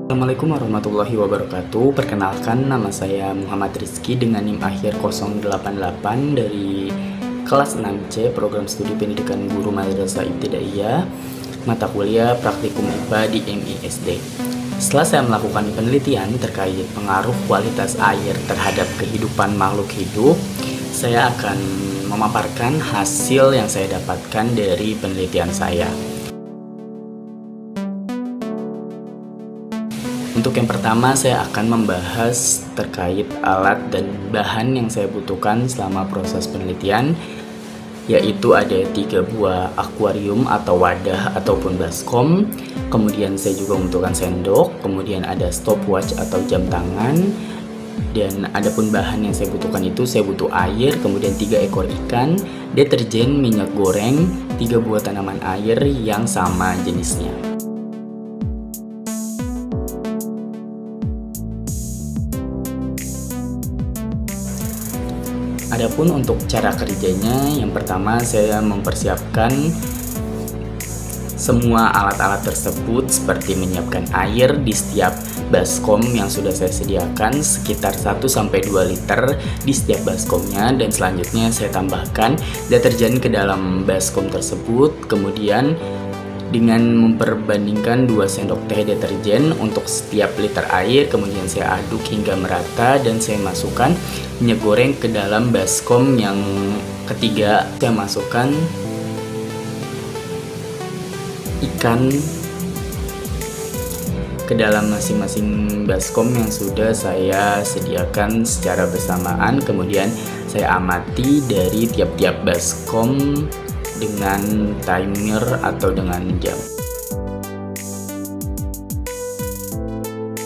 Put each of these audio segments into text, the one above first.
Assalamualaikum warahmatullahi wabarakatuh. Perkenalkan, nama saya Muhammad Rizky dengan NIM akhir 088 dari kelas 6C Program Studi Pendidikan Guru Madrasah Ibtidaiyah, mata kuliah Praktikum IPA di MISD. Setelah saya melakukan penelitian terkait pengaruh kualitas air terhadap kehidupan makhluk hidup, saya akan memaparkan hasil yang saya dapatkan dari penelitian saya. Untuk yang pertama, saya akan membahas terkait alat dan bahan yang saya butuhkan selama proses penelitian, yaitu ada 3 buah akuarium atau wadah ataupun baskom. Kemudian saya juga membutuhkan sendok, kemudian ada stopwatch atau jam tangan, dan adapun bahan yang saya butuhkan itu saya butuh air, kemudian 3 ekor ikan, deterjen, minyak goreng, 3 buah tanaman air yang sama jenisnya. Adapun untuk cara kerjanya, yang pertama saya mempersiapkan semua alat-alat tersebut seperti menyiapkan air di setiap baskom yang sudah saya sediakan sekitar 1-2 liter di setiap baskomnya, dan selanjutnya saya tambahkan deterjen ke dalam baskom tersebut. Kemudian dengan memperbandingkan 2 sendok teh deterjen untuk setiap liter air, kemudian saya aduk hingga merata dan saya masukkan minyak goreng ke dalam baskom yang ketiga. Saya masukkan ikan ke dalam masing-masing baskom yang sudah saya sediakan secara bersamaan. Kemudian saya amati dari tiap-tiap baskom dengan timer atau dengan jam.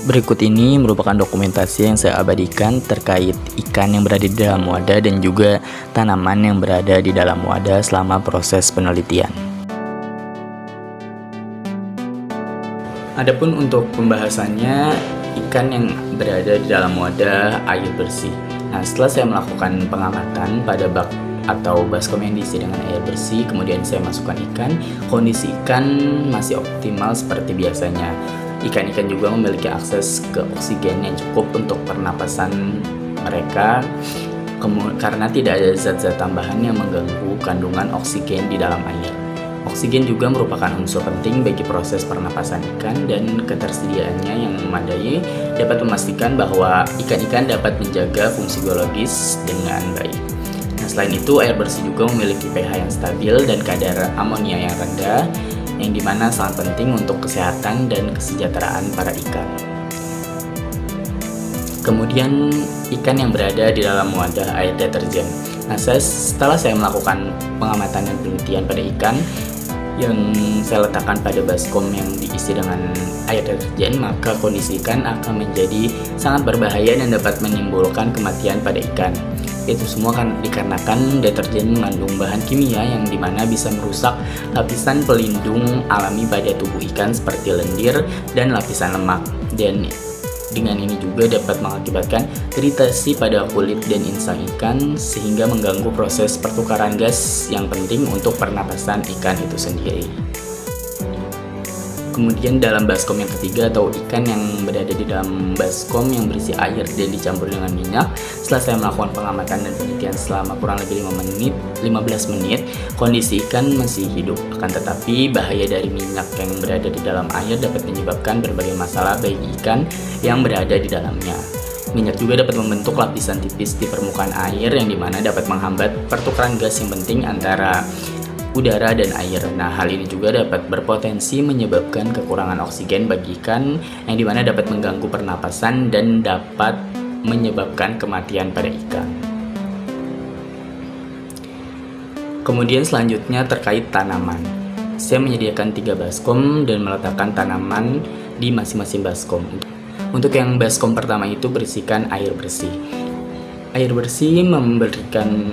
Berikut ini merupakan dokumentasi yang saya abadikan terkait ikan yang berada di dalam wadah dan juga tanaman yang berada di dalam wadah selama proses penelitian. Adapun untuk pembahasannya, ikan yang berada di dalam wadah air bersih. Nah, setelah saya melakukan pengamatan pada bak atau baskom yang diisi dengan air bersih, kemudian saya masukkan ikan. Kondisi ikan masih optimal seperti biasanya. Ikan-ikan juga memiliki akses ke oksigen yang cukup untuk pernapasan mereka, karena tidak ada zat-zat tambahan yang mengganggu kandungan oksigen di dalam air. Oksigen juga merupakan unsur penting bagi proses pernapasan ikan, dan ketersediaannya yang memadai dapat memastikan bahwa ikan-ikan dapat menjaga fungsi biologis dengan baik. Nah, selain itu, air bersih juga memiliki pH yang stabil dan kadar amonia yang rendah, yang dimana sangat penting untuk kesehatan dan kesejahteraan para ikan. Kemudian, ikan yang berada di dalam wadah air deterjen. Nah, setelah saya melakukan pengamatan dan penelitian pada ikan yang saya letakkan pada baskom yang diisi dengan air deterjen, maka kondisi ikan akan menjadi sangat berbahaya dan dapat menimbulkan kematian pada ikan. Itu semua kan dikarenakan deterjen mengandung bahan kimia yang dimana bisa merusak lapisan pelindung alami pada tubuh ikan seperti lendir dan lapisan lemak, dan dengan ini juga dapat mengakibatkan iritasi pada kulit dan insang ikan sehingga mengganggu proses pertukaran gas yang penting untuk pernapasan ikan itu sendiri. Kemudian dalam baskom yang ketiga atau ikan yang berada di dalam baskom yang berisi air dan dicampur dengan minyak, setelah saya melakukan pengamatan dan penelitian selama kurang lebih 15 menit, kondisi ikan masih hidup. Akan tetapi bahaya dari minyak yang berada di dalam air dapat menyebabkan berbagai masalah bagi ikan yang berada di dalamnya. Minyak juga dapat membentuk lapisan tipis di permukaan air yang dimana dapat menghambat pertukaran gas yang penting antara udara dan air. Nah, hal ini juga dapat berpotensi menyebabkan kekurangan oksigen bagi ikan yang dimana dapat mengganggu pernapasan dan dapat menyebabkan kematian pada ikan. Kemudian selanjutnya terkait tanaman. Saya menyediakan 3 baskom dan meletakkan tanaman di masing-masing baskom. Untuk yang baskom pertama itu berisikan air bersih. Air bersih memberikan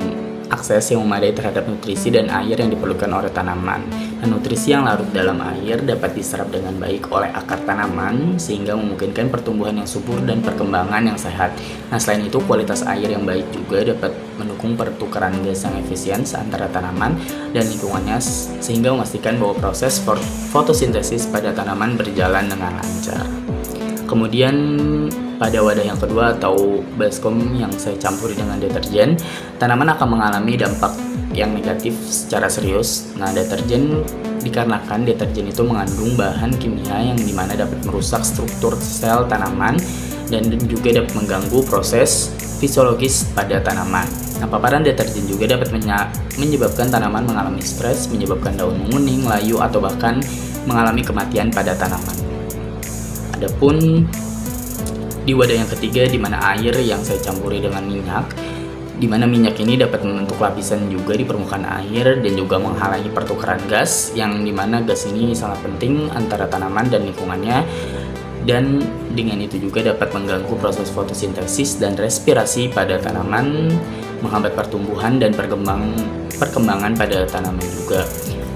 akses yang memadai terhadap nutrisi dan air yang diperlukan oleh tanaman. Nah, nutrisi yang larut dalam air dapat diserap dengan baik oleh akar tanaman sehingga memungkinkan pertumbuhan yang subur dan perkembangan yang sehat. Nah, selain itu, kualitas air yang baik juga dapat mendukung pertukaran gas yang efisien antara tanaman dan lingkungannya sehingga memastikan bahwa proses fotosintesis pada tanaman berjalan dengan lancar. Kemudian pada wadah yang kedua atau baskom yang saya campuri dengan deterjen, tanaman akan mengalami dampak yang negatif secara serius. Nah, dikarenakan deterjen itu mengandung bahan kimia yang dimana dapat merusak struktur sel tanaman dan juga dapat mengganggu proses fisiologis pada tanaman. Nah, paparan deterjen juga dapat menyebabkan tanaman mengalami stres, menyebabkan daun menguning, layu, atau bahkan mengalami kematian pada tanaman. Adapun di wadah yang ketiga, di mana air yang saya campuri dengan minyak, di mana minyak ini dapat membentuk lapisan juga di permukaan air dan juga menghalangi pertukaran gas, yang dimana gas ini sangat penting antara tanaman dan lingkungannya, dan dengan itu juga dapat mengganggu proses fotosintesis dan respirasi pada tanaman, menghambat pertumbuhan dan perkembangan pada tanaman juga.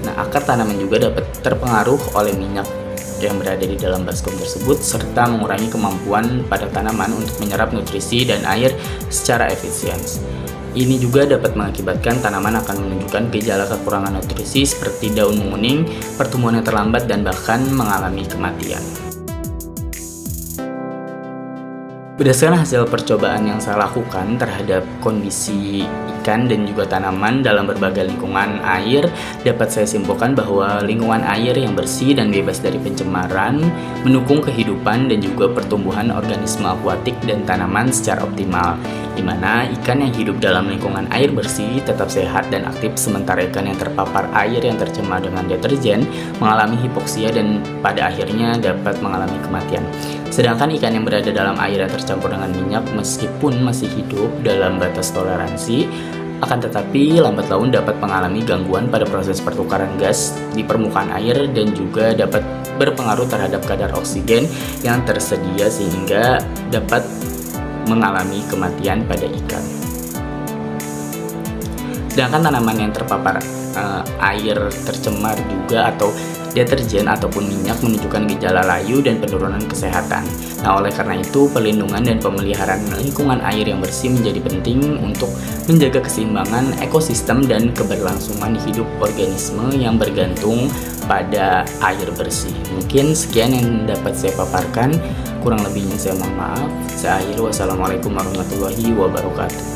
Nah, akar tanaman juga dapat terpengaruh oleh minyak yang berada di dalam baskom tersebut, serta mengurangi kemampuan pada tanaman untuk menyerap nutrisi dan air secara efisien. Ini juga dapat mengakibatkan tanaman akan menunjukkan gejala kekurangan nutrisi seperti daun menguning, pertumbuhan yang terlambat, dan bahkan mengalami kematian. Berdasarkan hasil percobaan yang saya lakukan terhadap kondisi ikan dan juga tanaman dalam berbagai lingkungan air, dapat saya simpulkan bahwa lingkungan air yang bersih dan bebas dari pencemaran mendukung kehidupan dan juga pertumbuhan organisme akuatik dan tanaman secara optimal, di mana ikan yang hidup dalam lingkungan air bersih tetap sehat dan aktif, sementara ikan yang terpapar air yang tercemar dengan deterjen mengalami hipoksia dan pada akhirnya dapat mengalami kematian. Sedangkan ikan yang berada dalam air yang tercampur dengan minyak, meskipun masih hidup dalam batas toleransi, akan tetapi lambat laun dapat mengalami gangguan pada proses pertukaran gas di permukaan air dan juga dapat berpengaruh terhadap kadar oksigen yang tersedia sehingga dapat mengalami kematian pada ikan. Sedangkan tanaman yang terpapar air tercemar juga atau deterjen ataupun minyak menunjukkan gejala layu dan penurunan kesehatan. Nah, oleh karena itu perlindungan dan pemeliharaan lingkungan air yang bersih menjadi penting untuk menjaga keseimbangan ekosistem dan keberlangsungan hidup organisme yang bergantung pada air bersih. Mungkin sekian yang dapat saya paparkan, kurang lebihnya saya mohon maaf. Saya akhiri, wassalamualaikum warahmatullahi wabarakatuh.